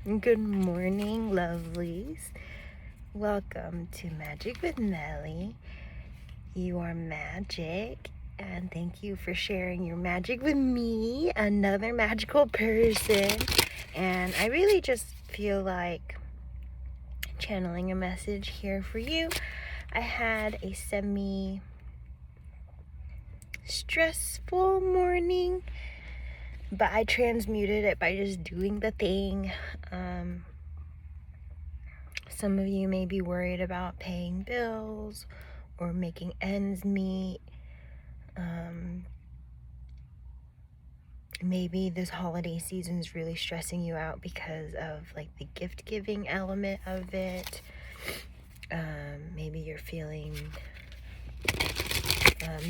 Good morning, lovelies. Welcome to Magic with Melly. You are magic, and thank you for sharing your magic with me, another magical person. And I really just feel like channeling a message here for you. I had a semi-stressful morning, but I transmuted it by just doing the thing. Some of you may be worried about paying bills or making ends meet. Maybe this holiday season is really stressing you out because of like the gift giving element of it. Maybe you're feeling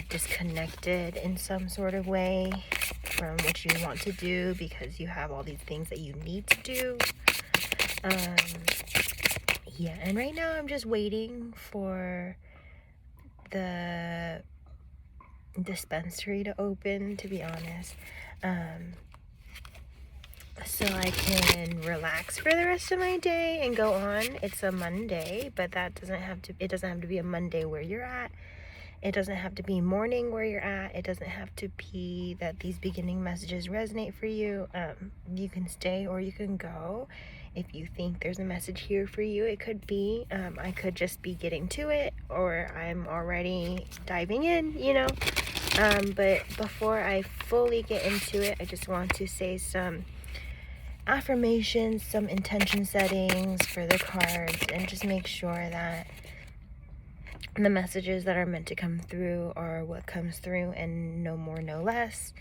disconnected in some sort of way from what you want to do because you have all these things that you need to do. Yeah, and right now I'm just waiting for the dispensary to open, to be honest, so I can relax for the rest of my day and go on. It's a Monday, but it doesn't have to be a Monday where you're at. It doesn't have to be morning where you're at. It doesn't have to be that these beginning messages resonate for you. You can stay or you can go. If you think there's a message here for you, it could be. I could just be getting to it, or I'm already diving in, But before I fully get into it, I just want to say some affirmations, some intention settings for the cards, and just make sure that the messages that are meant to come through are what comes through, and no more, no less.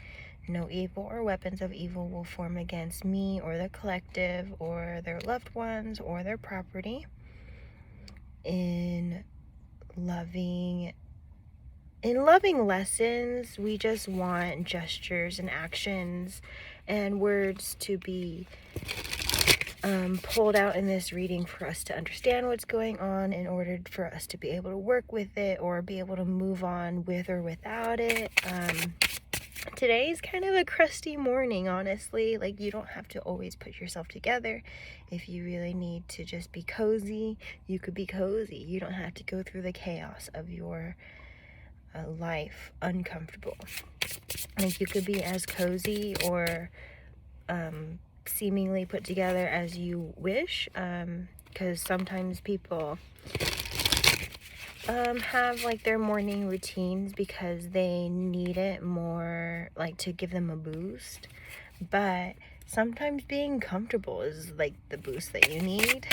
No evil or weapons of evil will form against me or the collective or their loved ones or their property. In loving lessons, we just want gestures and actions and words to be pulled out in this reading for us to understand what's going on, in order for us to be able to work with it or be able to move on with or without it. Today's kind of a crusty morning, honestly. Like, you don't have to always put yourself together. If you really need to just be cozy, you could be cozy. You don't have to go through the chaos of your life uncomfortable. Like, you could be as cozy or seemingly put together as you wish, because sometimes people have like their morning routines because they need it more, like, to give them a boost. But sometimes being comfortable is like the boost that you need.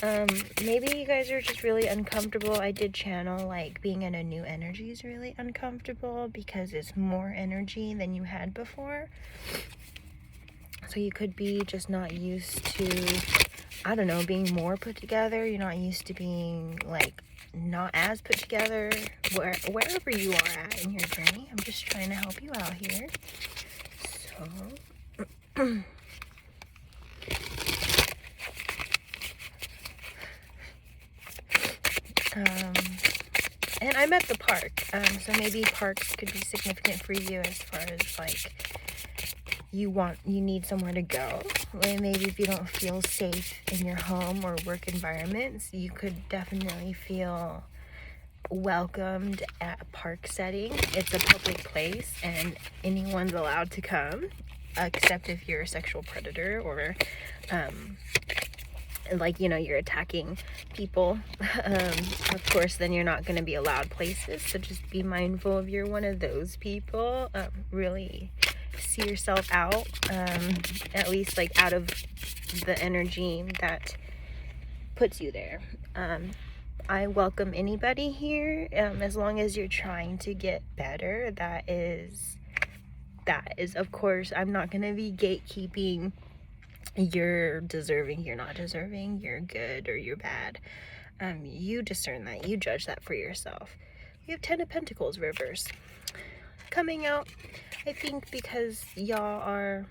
So maybe you guys are just really uncomfortable. I did channel like being in a new energy is really uncomfortable because it's more energy than you had before. So you could be just not used to, I don't know, being more put together. You're not used to being like not as put together, wherever you are at in your journey. I'm just trying to help you out here. So and I'm at the park, so maybe parks could be significant for you as far as like you need somewhere to go. Maybe if you don't feel safe in your home or work environments, you could definitely feel welcomed at a park setting. It's a public place and anyone's allowed to come, except if you're a sexual predator or like, you're attacking people. Of course, then you're not going to be allowed places, so just be mindful if you're one of those people. Really see yourself out, at least like out of the energy that puts you there. I welcome anybody here, as long as you're trying to get better. That is of course, I'm not going to be gatekeeping. You're deserving, you're not deserving, you're good or you're bad. You discern that, you judge that for yourself. We have 10 of Pentacles reverse coming out, I think, because y'all are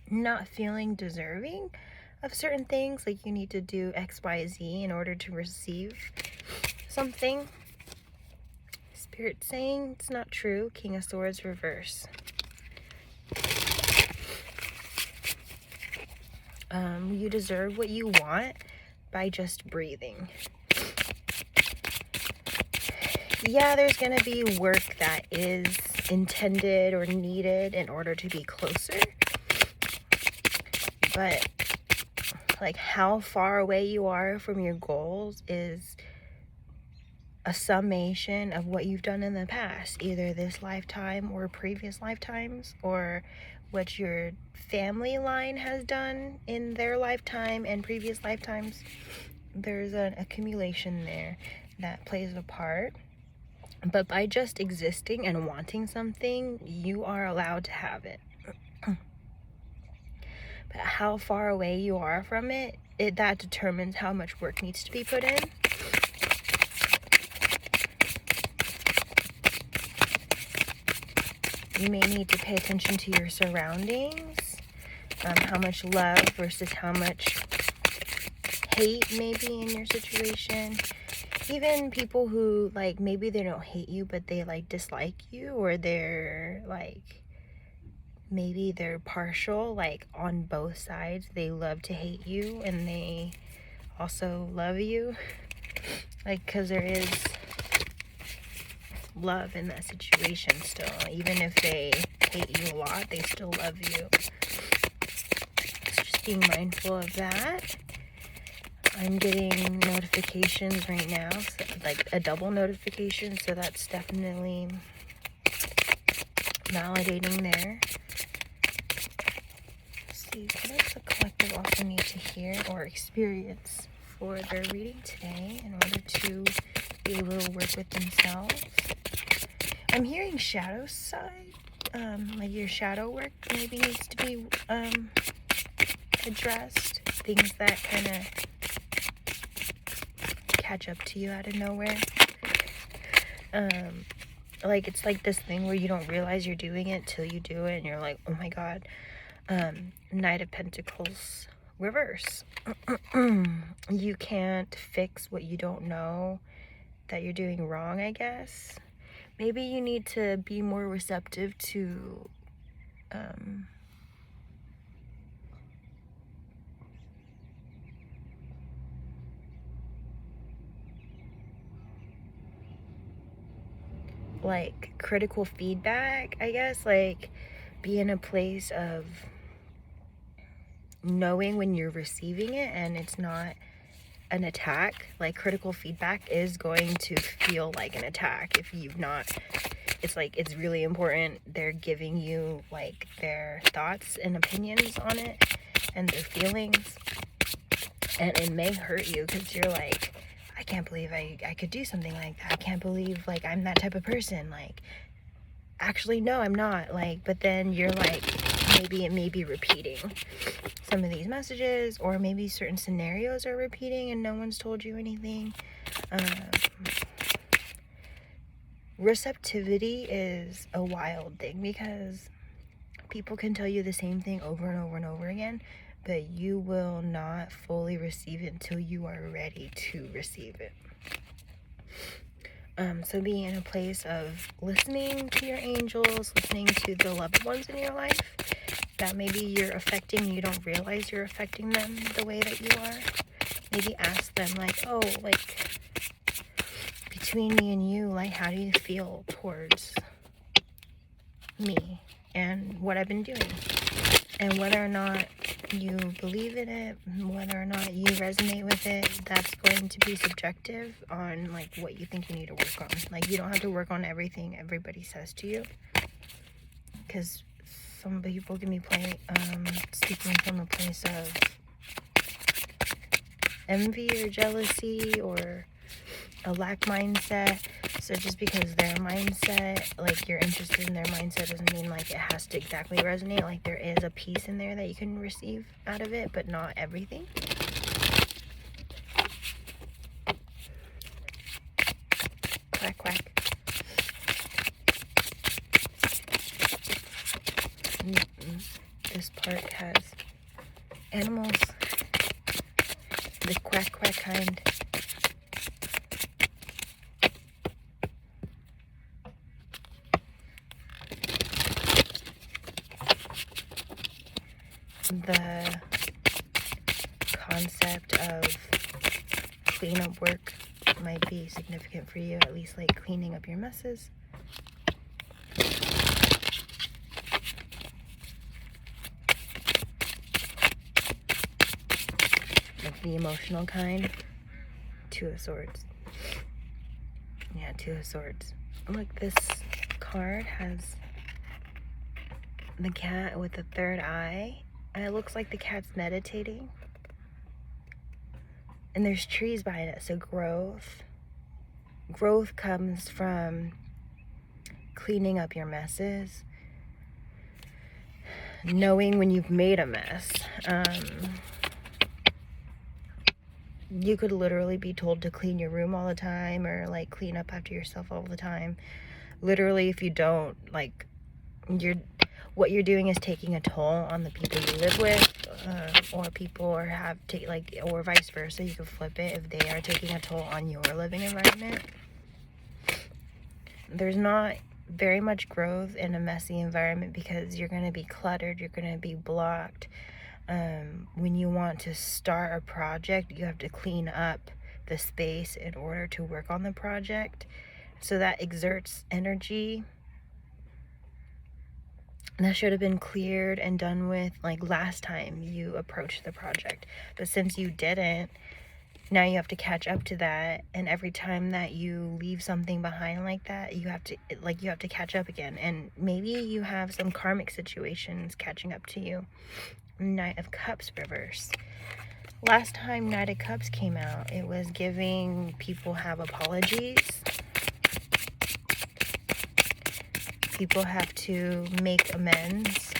not feeling deserving of certain things. Like, you need to do XYZ in order to receive something. Spirit saying it's not true. King of Swords reverse. You deserve what you want by just breathing. Yeah, there's going to be work that is intended or needed in order to be closer. But like how far away you are from your goals is a summation of what you've done in the past, either this lifetime or previous lifetimes, or what your family line has done in their lifetime and previous lifetimes. There's an accumulation there that plays a part. But by just existing and wanting something, you are allowed to have it. But how far away you are from it, that determines how much work needs to be put in. You may need to pay attention to your surroundings, how much love versus how much hate may be in your situation. Even people who, like, maybe they don't hate you, but they, like, dislike you, or they're, like, maybe they're partial, like, on both sides. They love to hate you, and they also love you. Like, because there is love in that situation still. Even if they hate you a lot, they still love you. So just being mindful of that. I'm getting notifications right now, so, like a double notification, so that's definitely validating there. Let's see, what does the collective also need to hear or experience for their reading today in order to be able to work with themselves? I'm hearing shadow side, like your shadow work maybe needs to be addressed. Things that kind of catch up to you out of nowhere. Like it's like this thing where you don't realize you're doing it till you do it and you're like, oh my god. Knight of Pentacles reverse. You can't fix what you don't know that you're doing wrong, I guess. Maybe you need to be more receptive to like critical feedback, I guess. Like be in a place of knowing when you're receiving it and it's not an attack. Like critical feedback is going to feel like an attack if you've not. It's like, it's really important. They're giving you like their thoughts and opinions on it and their feelings, and it may hurt you because you're like, I can't believe I could do something like that. I can't believe like I'm that type of person. Like, actually no, I'm not. Like, but then you're like, maybe it may be repeating some of these messages, or maybe certain scenarios are repeating and no one's told you anything. Receptivity is a wild thing because people can tell you the same thing over and over and over again, but you will not fully receive it until you are ready to receive it. So being in a place of listening to your angels, listening to the loved ones in your life that maybe you're affecting, you don't realize you're affecting them the way that you are. Maybe ask them like, oh, like between me and you, like how do you feel towards me and what I've been doing? And whether or not you believe in it, whether or not you resonate with it, that's going to be subjective on like what you think you need to work on. Like you don't have to work on everything everybody says to you, because some people can be speaking from a place of envy or jealousy or a lack mindset. So just because their mindset, like you're interested in their mindset, doesn't mean like it has to exactly resonate. Like there is a piece in there that you can receive out of it, but not everything. Quack, quack. This park has animals, the quack, quack kind. The concept of cleanup work might be significant for you, at least like cleaning up your messes. Like the emotional kind. Two of Swords. Yeah, Two of Swords. Look, this card has the cat with the third eye, and it looks like the cat's meditating. And there's trees behind it, so growth. Growth comes from cleaning up your messes, knowing when you've made a mess. You could literally be told to clean your room all the time, or like clean up after yourself all the time. Literally, if you don't, like, what you're doing is taking a toll on the people you live with, or people, or or vice versa. You could flip it if they are taking a toll on your living environment. There's not very much growth in a messy environment because you're going to be cluttered, you're going to be blocked. When you want to start a project, you have to clean up the space in order to work on the project. So that exerts energy. And that should have been cleared and done with like last time you approached the project. But since you didn't, now you have to catch up to that. And every time that you leave something behind like that, you have to catch up again. And maybe you have some karmic situations catching up to you. Knight of Cups reverse. Last time Knight of Cups came out, it was giving people have apologies. People have to make amends.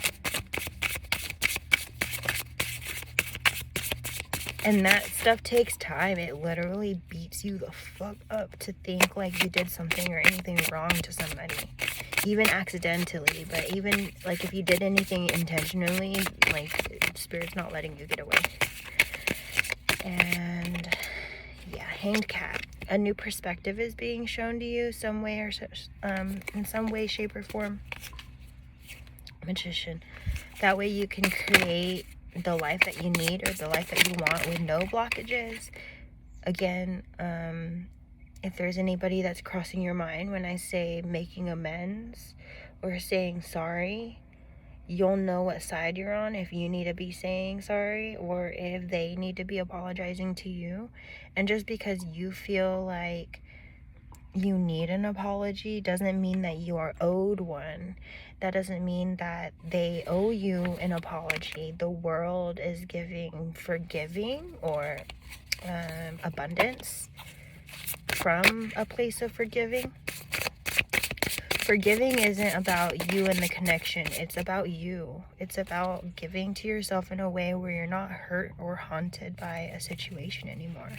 And that stuff takes time. It literally beats you the fuck up to think like you did something or anything wrong to somebody. Even accidentally, but even like if you did anything intentionally, like Spirit's not letting you get away. And yeah, Hanged Cat. A new perspective is being shown to you some way or in some way, shape, or form. Magician. That way you can create the life that you need or the life that you want with no blockages. Again, if there's anybody that's crossing your mind when I say making amends or saying sorry, you'll know what side you're on if you need to be saying sorry or if they need to be apologizing to you. And just because you feel like you need an apology doesn't mean that you are owed one. That doesn't mean that they owe you an apology. The world is giving forgiving or abundance from a place of forgiving. Forgiving isn't about you and the connection. It's about you. It's about giving to yourself in a way where you're not hurt or haunted by a situation anymore.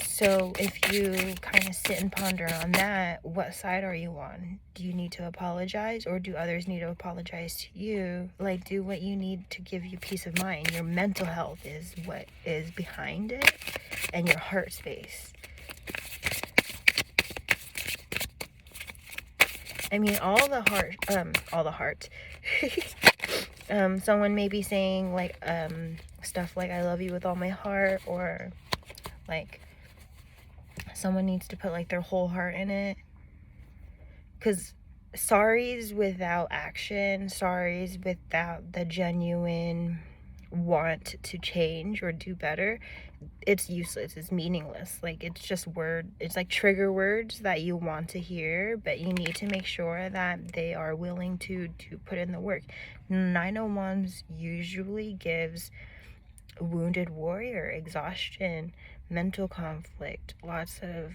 So if you kind of sit and ponder on that, what side are you on? Do you need to apologize, or do others need to apologize to you? Like, do what you need to give you peace of mind. Your mental health is what is behind it, and your heart space. I mean, all the heart. Someone may be saying like stuff like I love you with all my heart, or like someone needs to put like their whole heart in it. Because sorries without action, sorries without the genuine want to change or do better, it's useless, it's meaningless. Like, it's just it's like trigger words that you want to hear, but you need to make sure that they are willing to put in the work. Nine of Wands usually gives wounded warrior, exhaustion, mental conflict, lots of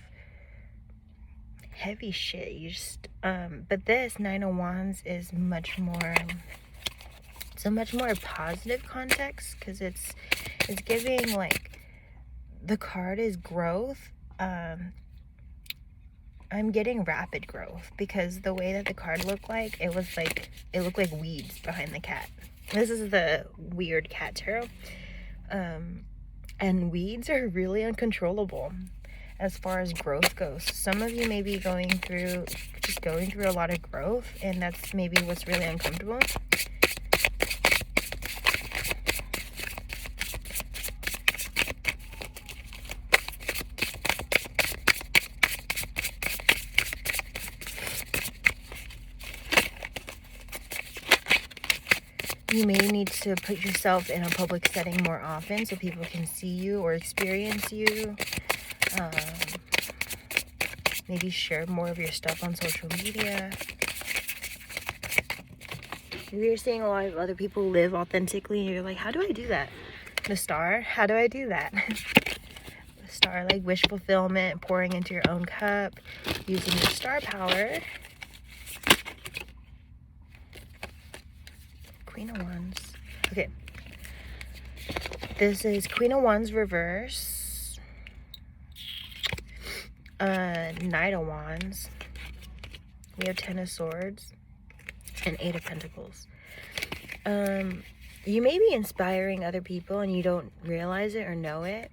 heavy shit. You just but this Nine of Wands is much more, it's a much more positive context, because it's giving, like, the card is growth. I'm getting rapid growth, because the way that the card looked like, it looked like weeds behind the cat. This is the weird cat tarot. And weeds are really uncontrollable as far as growth goes. Some of you may be going through a lot of growth, and that's maybe what's really uncomfortable. You may need to put yourself in a public setting more often so people can see you or experience you. Maybe share more of your stuff on social media. Maybe you're seeing a lot of other people live authentically and you're like, how do I do that? The Star, how do I do that? The Star, like wish fulfillment, pouring into your own cup, using your star power. Queen of Wands. Okay. This is Queen of Wands reverse. Knight of Wands. We have 10 of Swords and 8 of Pentacles. You may be inspiring other people and you don't realize it or know it,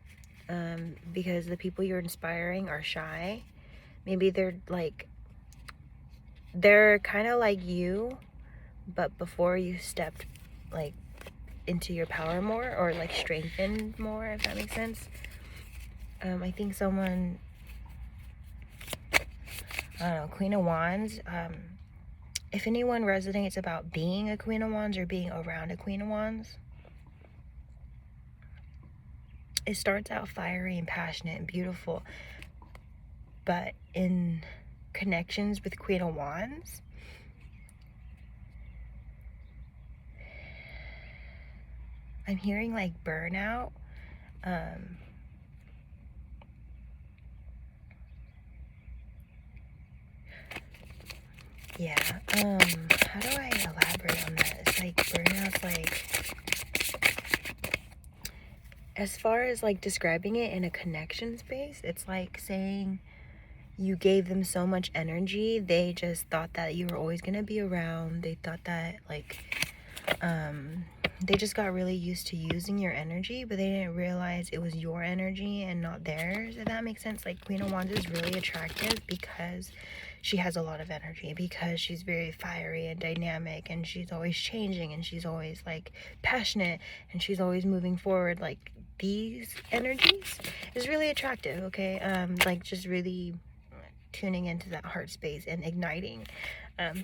because the people you're inspiring are shy. Maybe they're kind of like you, but before you stepped like into your power more, or like strengthened more, if that makes sense. I think someone, I don't know, Queen of Wands, if anyone resonates about being a Queen of Wands or being around a Queen of Wands, it starts out fiery and passionate and beautiful, but in connections with Queen of Wands, I'm hearing like burnout. Yeah, how do I elaborate on that? It's like burnout's like, as far as like describing it in a connection space, it's like saying you gave them so much energy, they just thought that you were always gonna be around. They thought that like, they just got really used to using your energy, but they didn't realize it was your energy and not theirs, if that makes sense. Like Queen of Wands is really attractive because she has a lot of energy, because she's very fiery and dynamic, and she's always changing, and she's always like passionate, and she's always moving forward. Like these energies is really attractive, okay? Like just really tuning into that heart space and igniting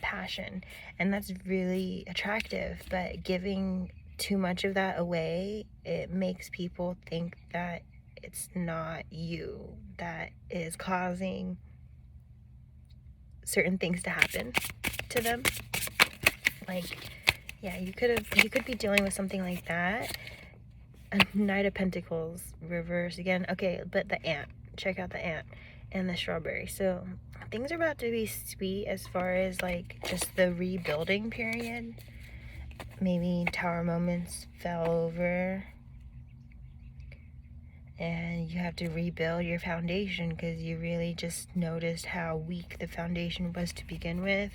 passion, and that's really attractive. But giving too much of that away, it makes people think that it's not you that is causing certain things to happen to them. Like, yeah, you could be dealing with something like that. A Knight of Pentacles reverse again. Okay, but the ant, check out the ant and the strawberry. So things are about to be sweet as far as like just the rebuilding period. Maybe tower moments fell over and you have to rebuild your foundation because you really just noticed how weak the foundation was to begin with.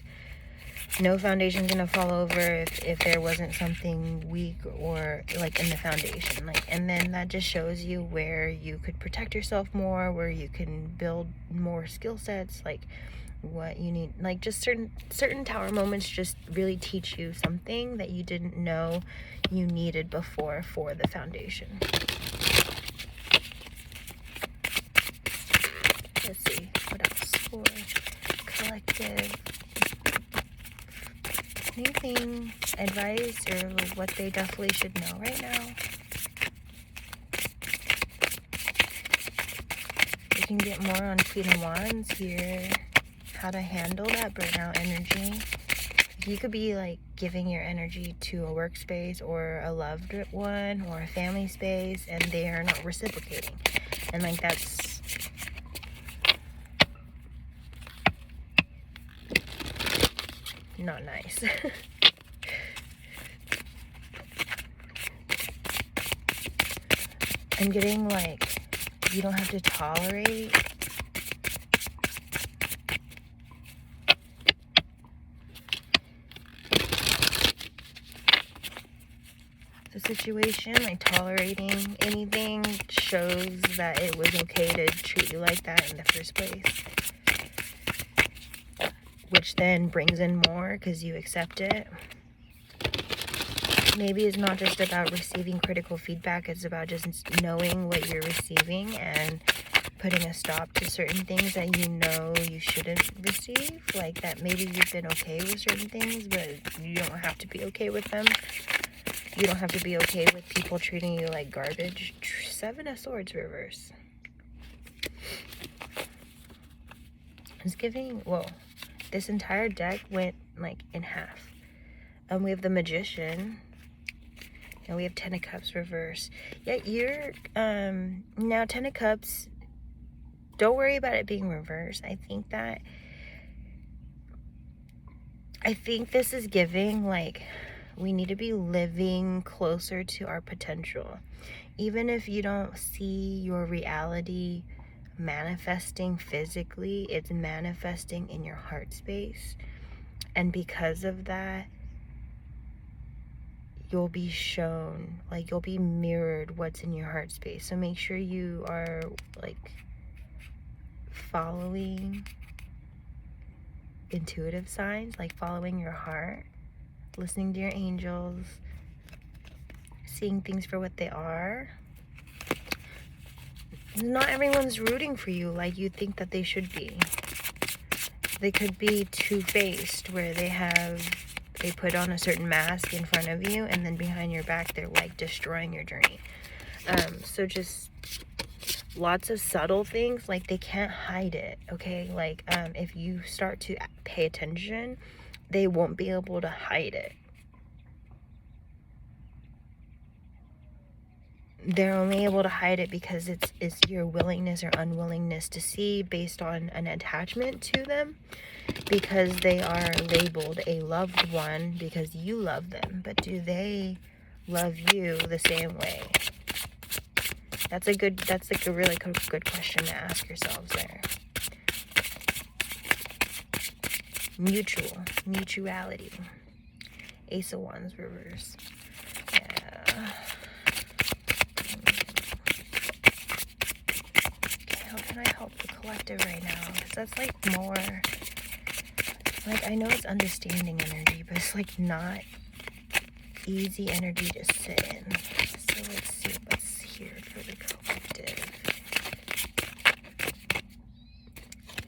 No foundation's gonna fall over if there wasn't something weak or like in the foundation. Like, and then that just shows you where you could protect yourself more, where you can build more skill sets, like what you need. Like just certain tower moments just really teach you something that you didn't know you needed before for the foundation. Let's see what else for collective. Anything, advice, or what they definitely should know right now. We can get more on Queen of Wands here. How to handle that burnout energy. You could be like giving your energy to a workspace or a loved one or a family space, and they are not reciprocating. And like that's not nice. I'm getting like you don't have to tolerate the situation. Like tolerating anything shows that it was okay to treat you like that in the first place, which then brings in more because you accept it. Maybe it's not just about receiving critical feedback, it's about just knowing what you're receiving and putting a stop to certain things that you know you shouldn't receive. Like that maybe you've been okay with certain things, but you don't have to be okay with them. You don't have to be okay with people treating you like garbage. 7 of Swords reverse. It's giving, whoa, this entire deck went like in half. We have the Magician, and we have 10 of Cups reverse. Yeah, you're, now 10 of Cups, don't worry about it being reversed. I think this is giving, like, we need to be living closer to our potential. Even if you don't see your reality manifesting physically, it's manifesting in your heart space. And because of that, you'll be shown, like, you'll be mirrored what's in your heart space. So make sure you are, like, following intuitive signs, like following your heart, listening to your angels, seeing things for what they are. Not everyone's rooting for you like you think that they should be. They could be two-faced, where they put on a certain mask in front of you, and then behind your back they're like destroying your journey. So just lots of subtle things, like they can't hide it, okay? Like if you start to pay attention, they won't be able to hide it. They're only able to hide it because it's your willingness or unwillingness to see, based on an attachment to them, because they are labeled a loved one because you love them. But do they love you the same way? That's like a really good question to ask yourselves there. Mutuality. Ace of Wands reverse. Yeah. How can I help the collective right now? Because that's like more, like, I know it's understanding energy, but it's like not easy energy to sit in. So let's see what's here for the collective.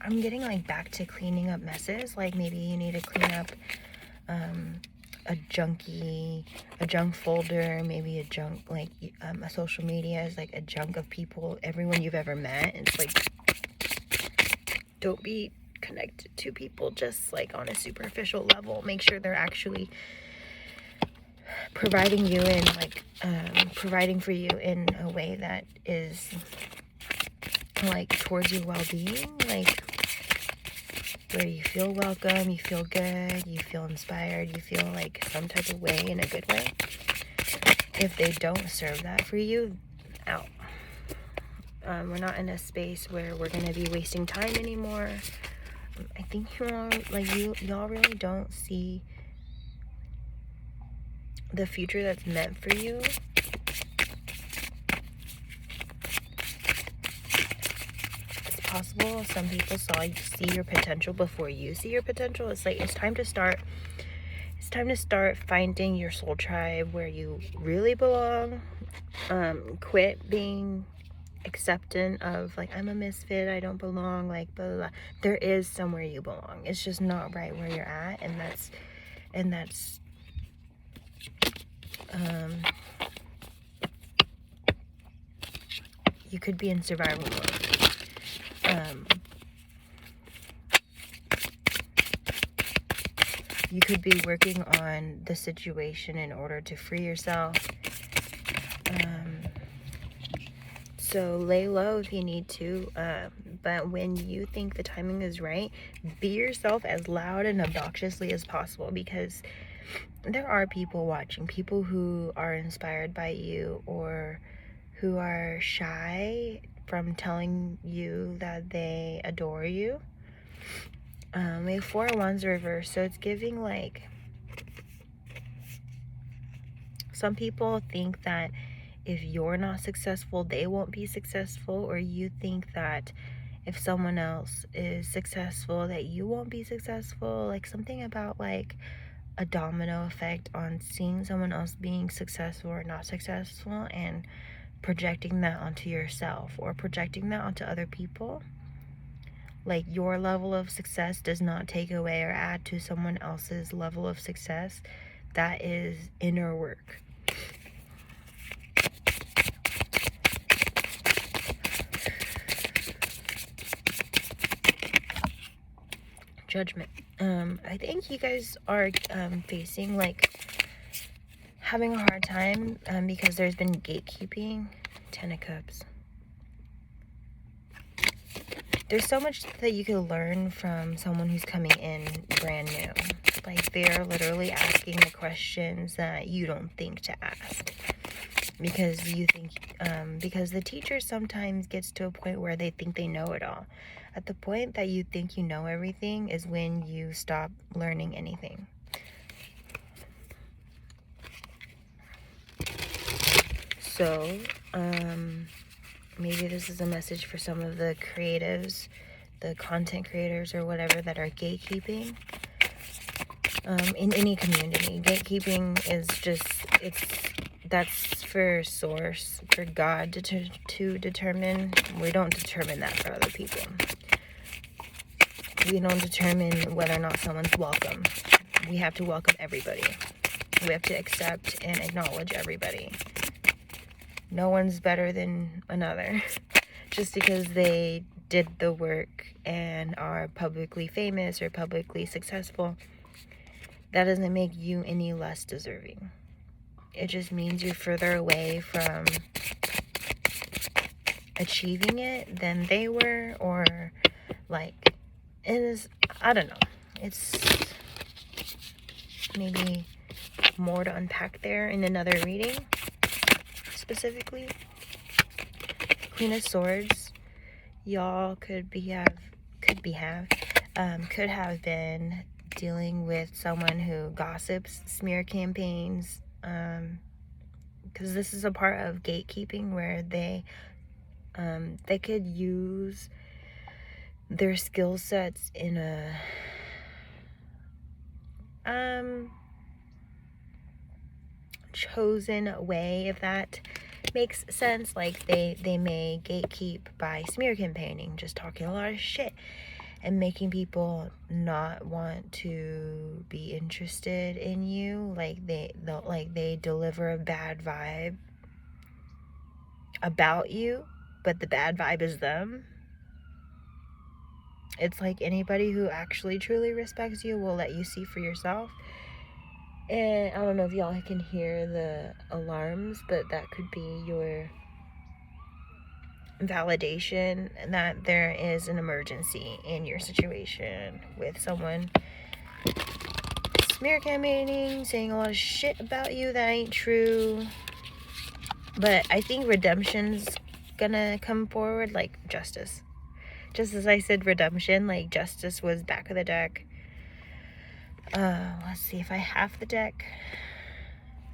I'm getting like back to cleaning up messes. Like maybe you need to clean up a junk folder, maybe a junk, like a social media is like a junk of people, everyone you've ever met. It's like, don't be connected to people just like on a superficial level. Make sure they're actually providing you in like providing for you in a way that is like towards your well-being, like where you feel welcome, you feel good, you feel inspired, you feel like some type of way, in a good way. If they don't serve that for you, out. We're not in a space where we're gonna be wasting time anymore. I think y'all really don't see the future that's meant for you. It's possible some people see your potential before you see your potential. It's like it's time to start finding your soul tribe where you really belong. Quit being acceptant of like, I'm a misfit, I don't belong, like blah, blah, blah. There is somewhere you belong. It's just not right where you're at, and that's you could be in survival mode. You could be working on the situation in order to free yourself. So lay low if you need to, but when you think the timing is right, be yourself as loud and obnoxiously as possible, because there are people watching, people who are inspired by you or who are shy from telling you that they adore you. We have 4 of Wands reversed, so it's giving like, some people think that if you're not successful, they won't be successful, or you think that if someone else is successful, that you won't be successful. Like something about like a domino effect on seeing someone else being successful or not successful and projecting that onto yourself or projecting that onto other people. Like your level of success does not take away or add to someone else's level of success. That is inner work. judgment. I think you guys are facing, like, having a hard time because there's been gatekeeping. 10 of Cups. There's so much that you can learn from someone who's coming in brand new. Like, they're literally asking the questions that you don't think to ask. Because you think, because the teacher sometimes gets to a point where they think they know it all. At the point that you think you know everything is when you stop learning anything. So, maybe this is a message for some of the creatives, the content creators or whatever that are gatekeeping. In any community, gatekeeping is just, that's for source, for God to determine. We don't determine that for other people. We don't determine whether or not someone's welcome. We have to welcome everybody. We have to accept and acknowledge everybody. No one's better than another. Just because they did the work and are publicly famous or publicly successful, that doesn't make you any less deserving. It just means you're further away from achieving it than they were, or like, it is, I don't know. It's maybe more to unpack there in another reading, specifically. Queen of Swords, y'all could have been dealing with someone who gossips, smear campaigns, because this is a part of gatekeeping where they could use their skill sets in a chosen way, if that makes sense. Like, they may gatekeep by smear campaigning, just talking a lot of shit and making people not want to be interested in you. Like, they deliver a bad vibe about you, but the bad vibe is them. It's like anybody who actually truly respects you will let you see for yourself. And I don't know if y'all can hear the alarms, but that could be your validation that there is an emergency in your situation with someone smear campaigning, saying a lot of shit about you that ain't true. But I think redemption's gonna come forward, like justice. Just as I said redemption, like justice was back of the deck. Let's see if I have the deck.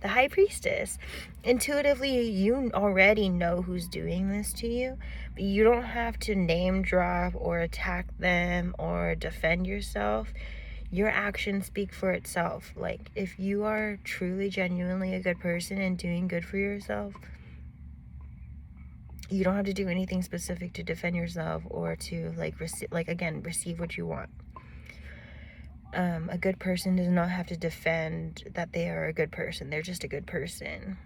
The High Priestess. Intuitively, you already know who's doing this to you, but you don't have to name drop or attack them or defend yourself. Your actions speak for itself. Like, if you are truly, genuinely a good person and doing good for yourself, you don't have to do anything specific to defend yourself or to, like, receive what you want. A good person does not have to defend that they are a good person. They're just a good person.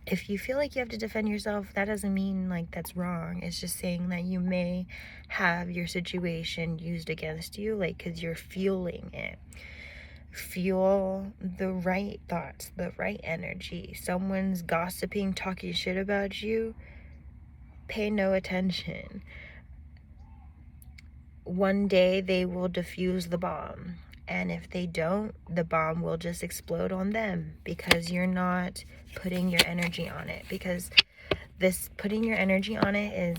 If you feel like you have to defend yourself, that doesn't mean, like, that's wrong. It's just saying that you may have your situation used against you, like, because you're fueling it. Fuel the right thoughts, the right energy. Someone's gossiping, talking shit about you, pay no attention. One day they will defuse the bomb, and if they don't, the bomb will just explode on them, because you're not putting your energy on it. Because this putting your energy on it is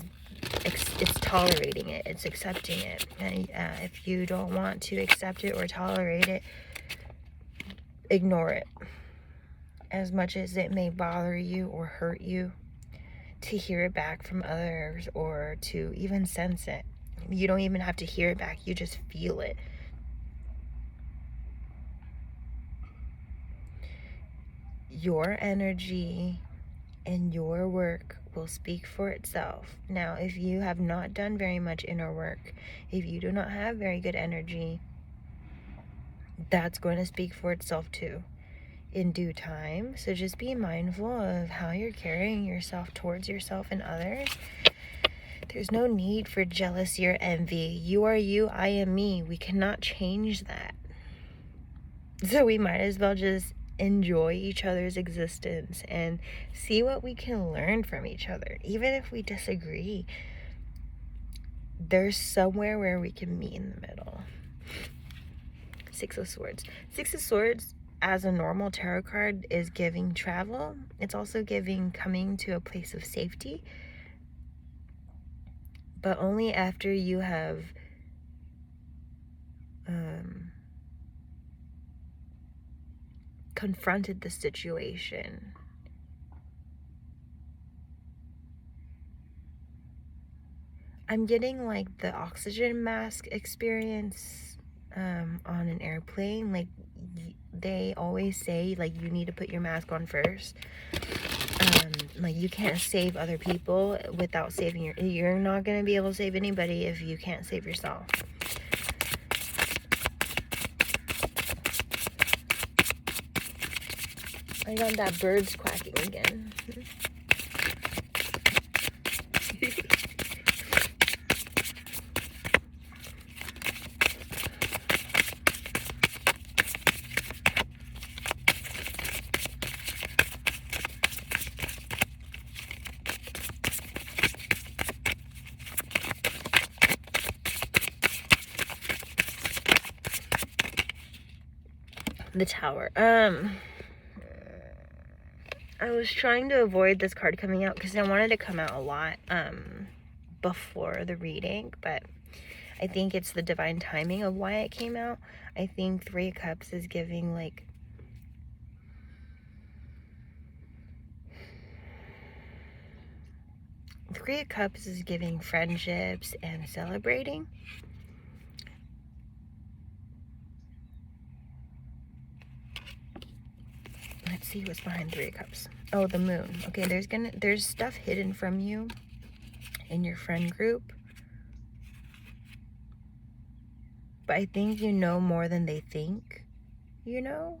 it's tolerating it, it's accepting it. And if you don't want to accept it or tolerate it, ignore it. As much as it may bother you or hurt you to hear it back from others, or to even sense it. You don't even have to hear it back, you just feel it. Your energy and your work will speak for itself. Now, if you have not done very much inner work, if you do not have very good energy, that's going to speak for itself too in due time. So just be mindful of how you're carrying yourself towards yourself and others. There's no need for jealousy or envy. You are you, I am me. We cannot change that. So we might as well just enjoy each other's existence and see what we can learn from each other. Even if we disagree, there's somewhere where we can meet in the middle. Six of Swords. Six of Swords, as a normal tarot card, is giving travel. It's also giving coming to a place of safety. But only after you have confronted the situation. I'm getting like the oxygen mask experience on an airplane. Like they always say, like, you need to put your mask on first. Like you can't save other people without saving you're not going to be able to save anybody if you can't save yourself. I got that bird's quacking again. The Tower. I was trying to avoid this card coming out because I wanted to come out a lot before the reading, but I think it's the divine timing of why it came out. I think Three of Cups is giving like Three of Cups is giving friendships and celebrating. Let's see what's behind Three of Cups. Oh, the moon. Okay, there's stuff hidden from you in your friend group. But I think you know more than they think, you know?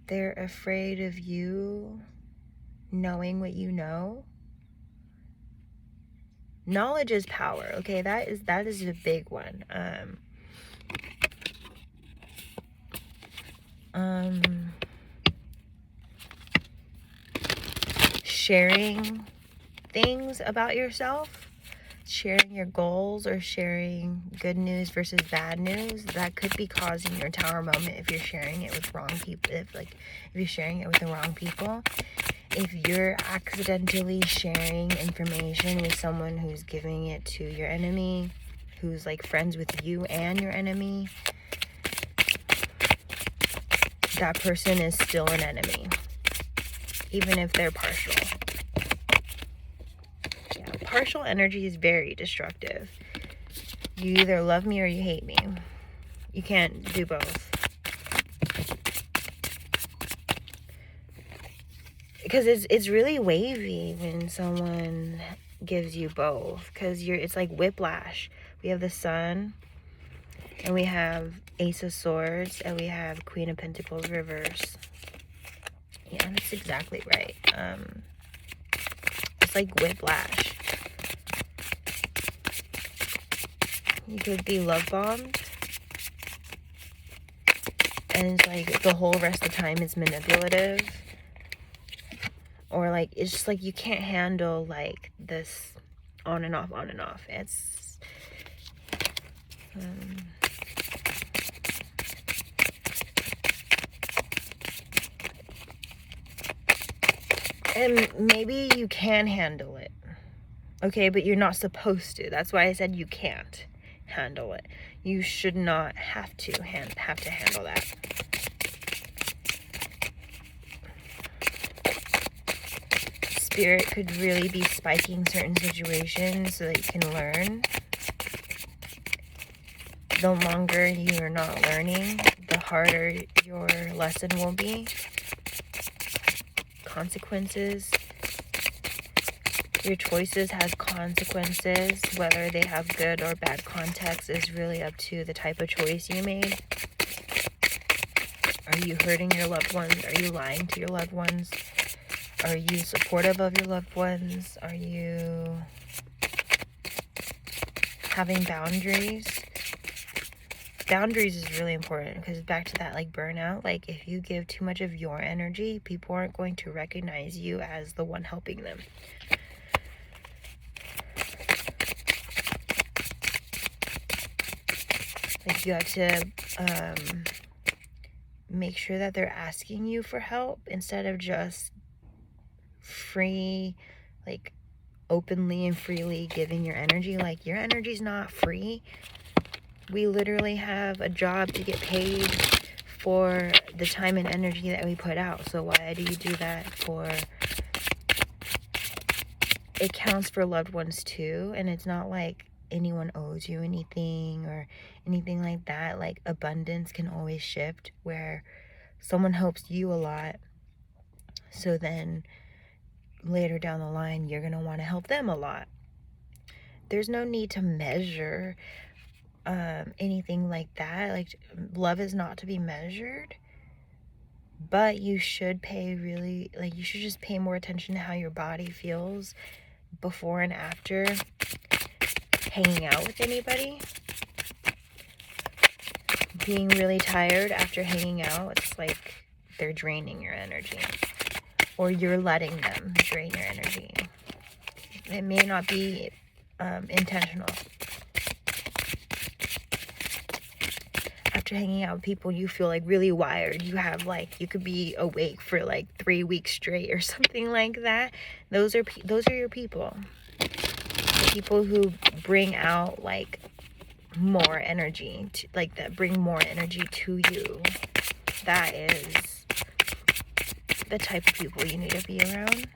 They're afraid of you knowing what you know. Knowledge is power, okay? That is a big one. Sharing things about yourself, sharing your goals, or sharing good news versus bad news, that could be causing your Tower moment if you're sharing it with wrong people. If you're sharing it with the wrong people, if you're accidentally sharing information with someone who's giving it to your enemy, who's like friends with you and your enemy, that person is still an enemy, even if they're partial. Yeah, partial energy is very destructive. You either love me or you hate me. You can't do both. Because it's really wavy when someone gives you both, because it's like whiplash. We have the Sun, and we have Ace of Swords, and we have Queen of Pentacles reverse. Yeah, that's exactly right. It's like whiplash. You could be love bombed, and it's like the whole rest of the time it's manipulative. Or like, it's just like you can't handle like this on and off, on and off. It's and maybe you can handle it, okay, but you're not supposed to. That's why I said you can't handle it. You should not have to handle that. Spirit could really be spiking certain situations so that you can learn. The longer you're not learning, the harder your lesson will be. Consequences. Your choices has consequences. Whether they have good or bad context is really up to the type of choice you made. Are you hurting your loved ones? Are you lying to your loved ones? Are you supportive of your loved ones? Are you having boundaries? Boundaries is really important, because back to that like burnout, like if you give too much of your energy, people aren't going to recognize you as the one helping them. Like you have to make sure that they're asking you for help instead of just free, like openly and freely giving your energy. Like your energy's not free. We literally have a job to get paid for the time and energy that we put out. So why do you do that for? It counts for loved ones too, and it's not like anyone owes you anything or anything like that. Like abundance can always shift, where someone helps you a lot, so then later down the line you're gonna want to help them a lot. There's no need to measure anything like that. Like love is not to be measured, but you should you should just pay more attention to how your body feels before and after hanging out with anybody. Being really tired after hanging out, it's like they're draining your energy, or you're letting them drain your energy. It may not be intentional. After hanging out with people, you feel like really wired. You have like, you could be awake for like 3 weeks straight or something like that. Those are your people. The people who bring out like more energy, like that bring more energy to you. That is the type of people you need to be around.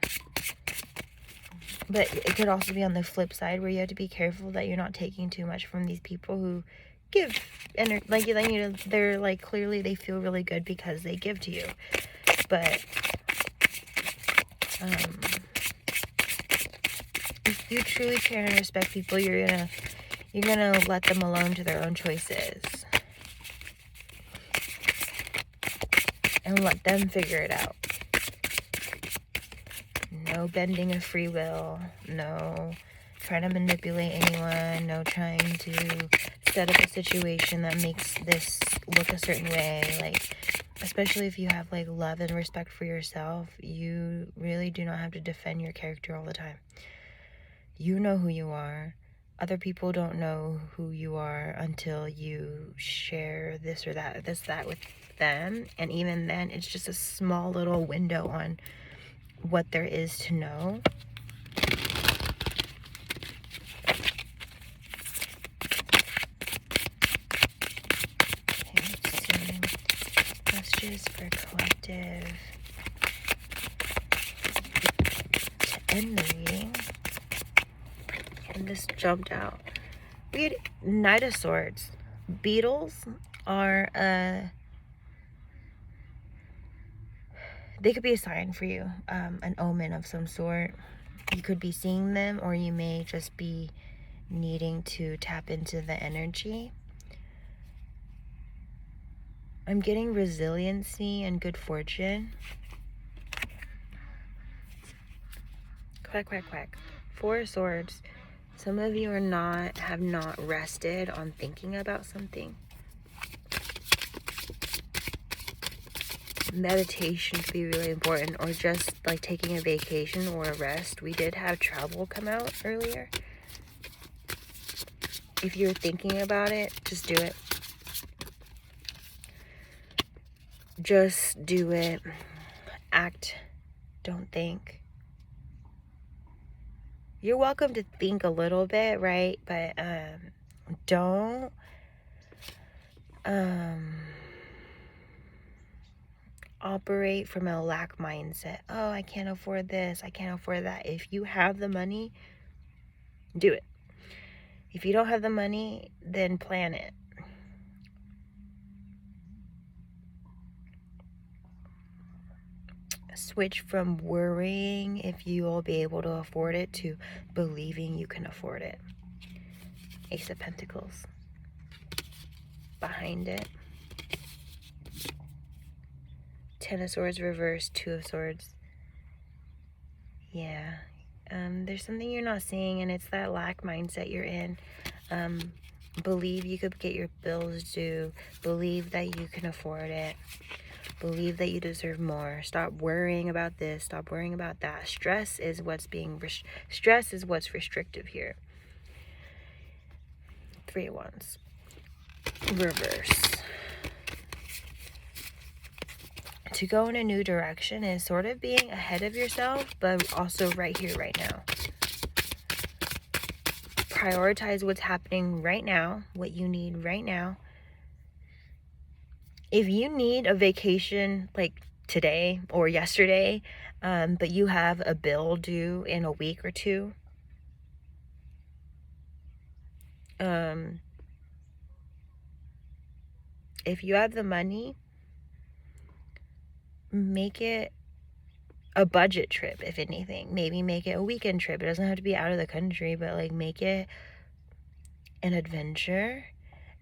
But it could also be on the flip side, where you have to be careful that you're not taking too much from these people who give energy. Like, you know, they're like, clearly they feel really good because they give to you. But if you truly care and respect people, you're gonna let them alone to their own choices and let them figure it out. No bending of free will, no trying to manipulate anyone, no trying to set up a situation that makes this look a certain way. Like, especially if you have like love and respect for yourself, you really do not have to defend your character all the time. You know who you are. Other people don't know who you are until you share this or that with them, and even then it's just a small little window on what there is to know. Okay, let's see. Messages for collective to end the reading. And this jumped out. We had Knight of Swords. Beetles are they could be a sign for you, an omen of some sort. You could be seeing them, or you may just be needing to tap into the energy. I'm getting resiliency and good fortune. Quack, quack, quack. 4 of Swords. Some of you have not rested on thinking about something. Meditation could be really important, or just like taking a vacation or a rest. We did have travel come out earlier. If you're thinking about it, just do it. Just do it. Act. Don't think. You're welcome to think a little bit, right? But don't operate from a lack mindset. Oh, I can't afford this, I can't afford that. If you have the money, do it. If you don't have the money, then plan it. Switch from worrying if you will be able to afford it to believing you can afford it. Ace of Pentacles. Behind it. 10 of Swords reversed, 2 of Swords. Yeah. There's something you're not seeing, and it's that lack mindset you're in. Believe you could get your bills due. Believe that you can afford it. Believe that you deserve more. Stop worrying about this. Stop worrying about that. Stress is what's restrictive here. 3 of Wands. Reverse. To go in a new direction is sort of being ahead of yourself, but also right here, right now. Prioritize what's happening right now, what you need right now. If you need a vacation like today or yesterday, but you have a bill due in a week or two, if you have the money, make it a budget trip, if anything. Maybe make it a weekend trip. It doesn't have to be out of the country, but like make it an adventure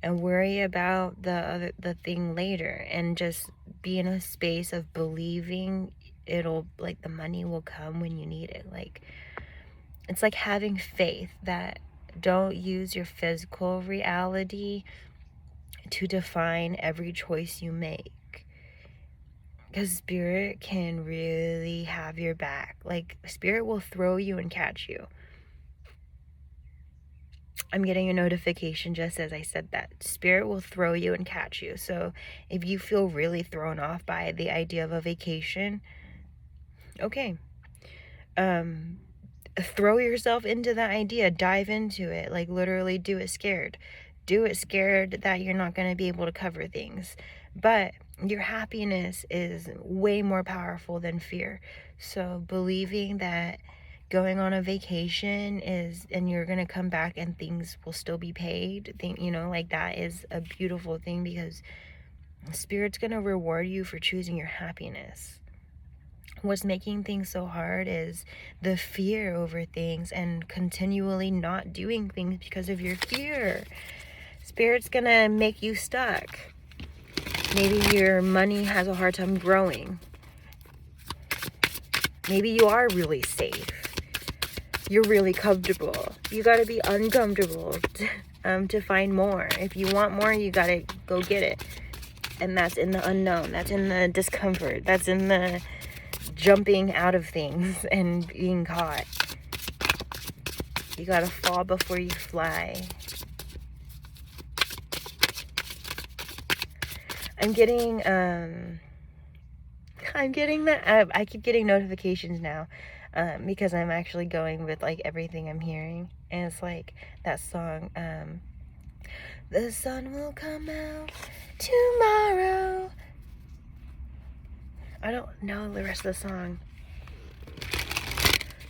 and worry about the thing later, and just be in a space of believing it'll, like, the money will come when you need it. Like, it's like having faith that don't use your physical reality to define every choice you make. Because Spirit can really have your back. Like, Spirit will throw you and catch you. I'm getting a notification just as I said that. Spirit will throw you and catch you. So if you feel really thrown off by the idea of a vacation, okay. Throw yourself into that idea. Dive into it. Like, literally do it scared. Do it scared that you're not going to be able to cover things. But your happiness is way more powerful than fear. So believing that going on a vacation is, and you're going to come back and things will still be paid, like, that is a beautiful thing, because Spirit's going to reward you for choosing your happiness. What's making things so hard is the fear over things and continually not doing things because of your fear. Spirit's going to make you stuck. Maybe your money has a hard time growing. Maybe you are really safe. You're really comfortable. You got to be uncomfortable to find more. If you want more, you got to go get it. And that's in the unknown. That's in the discomfort. That's in the jumping out of things and being caught. You got to fall before you fly. I'm getting that. I keep getting notifications now, because I'm actually going with, like, everything I'm hearing, and it's like that song, the sun will come out tomorrow. I don't know the rest of the song.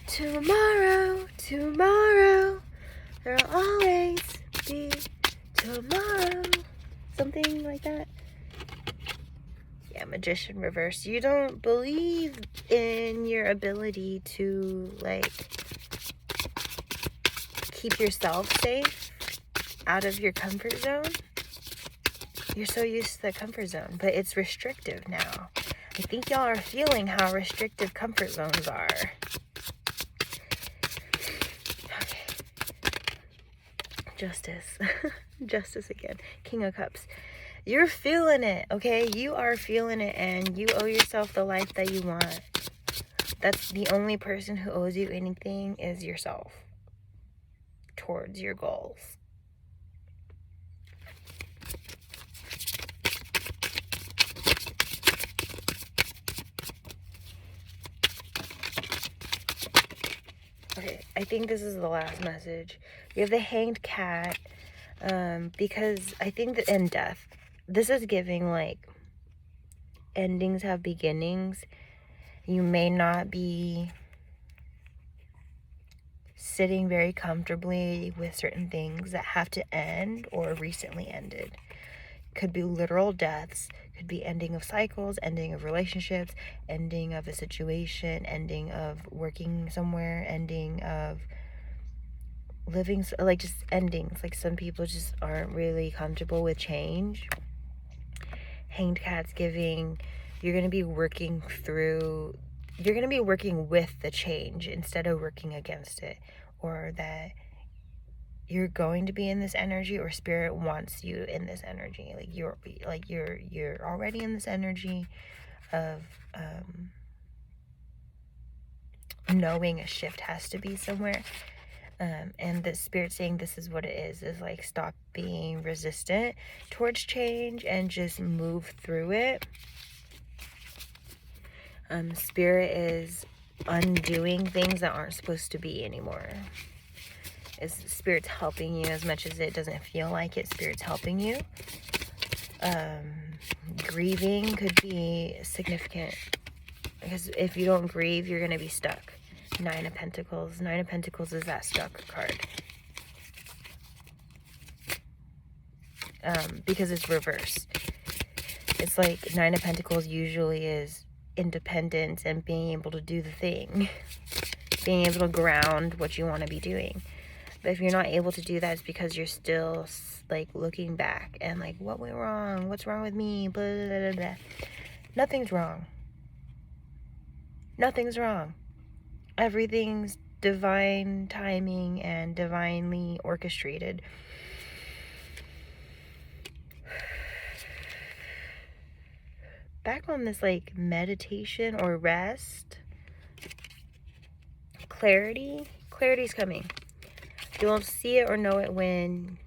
Tomorrow, there'll always be tomorrow. Something like that. Yeah, Magician reverse. You don't believe in your ability to, like, keep yourself safe out of your comfort zone. You're so used to the comfort zone, but it's restrictive now. I think y'all are feeling how restrictive comfort zones are. Okay. Justice. Justice again. King of Cups. You're feeling it, okay? You are feeling it, and you owe yourself the life that you want. That's the only person who owes you anything is yourself towards your goals. Okay, I think this is the last message. You have the Hanged Cat, because I think that in death, this is giving, like, endings have beginnings. You may not be sitting very comfortably with certain things that have to end or recently ended. Could be literal deaths, could be ending of cycles, ending of relationships, ending of a situation, ending of working somewhere, ending of living, like, just endings. Like, some people just aren't really comfortable with change. Hanged Cat's giving, you're going to be working through you're going to be working with the change instead of working against it, or that you're going to be in this energy, or spirit wants you in this energy. You're already in this energy of knowing a shift has to be somewhere. And the spirit saying this is what it is like, stop being resistant towards change and just move through it. Spirit is undoing things that aren't supposed to be anymore. Spirit's helping you as much as it doesn't feel like it. Spirit's helping you. Grieving could be significant, because if you don't grieve, you're going to be stuck. 9 of Pentacles. 9 of Pentacles is that stuck card. Because it's reversed. It's like 9 of Pentacles usually is independence and being able to do the thing. Being able to ground what you want to be doing. But if you're not able to do that, it's because you're still like looking back and like, what went wrong? What's wrong with me? Blah, blah, blah, blah. Nothing's wrong. Nothing's wrong. Everything's divine timing and divinely orchestrated. Back on this like meditation or rest. Clarity's coming. You'll see it or know it when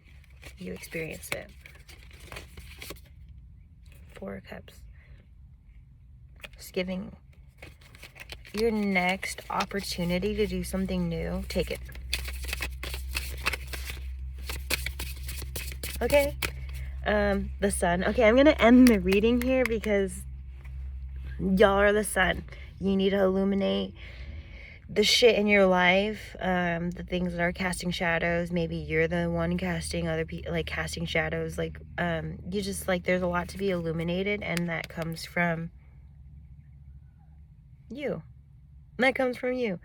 you experience it. 4 of Cups. Just giving your next opportunity to do something new. Take it. Okay. The Sun. Okay, I'm going to end the reading here because y'all are the Sun. You need to illuminate the shit in your life, the things that are casting shadows. Maybe you're the one casting other people, like casting shadows. Like, you just like, there's a lot to be illuminated, and that comes from you. That comes from you.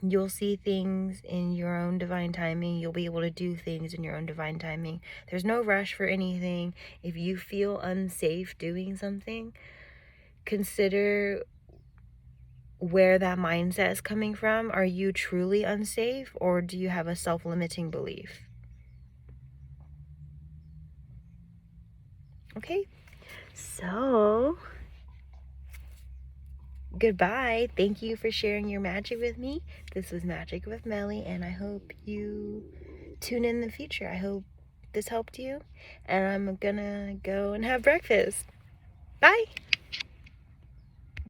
You'll see things in your own divine timing. You'll be able to do things in your own divine timing. There's no rush for anything. If you feel unsafe doing something, consider where that mindset is coming from. Are you truly unsafe, or do you have a self-limiting belief? Okay, so goodbye. Thank you for sharing your magic with me. This was Magic with Melly, and I hope you tune in the future. I hope this helped you, and I'm gonna go and have breakfast. Bye.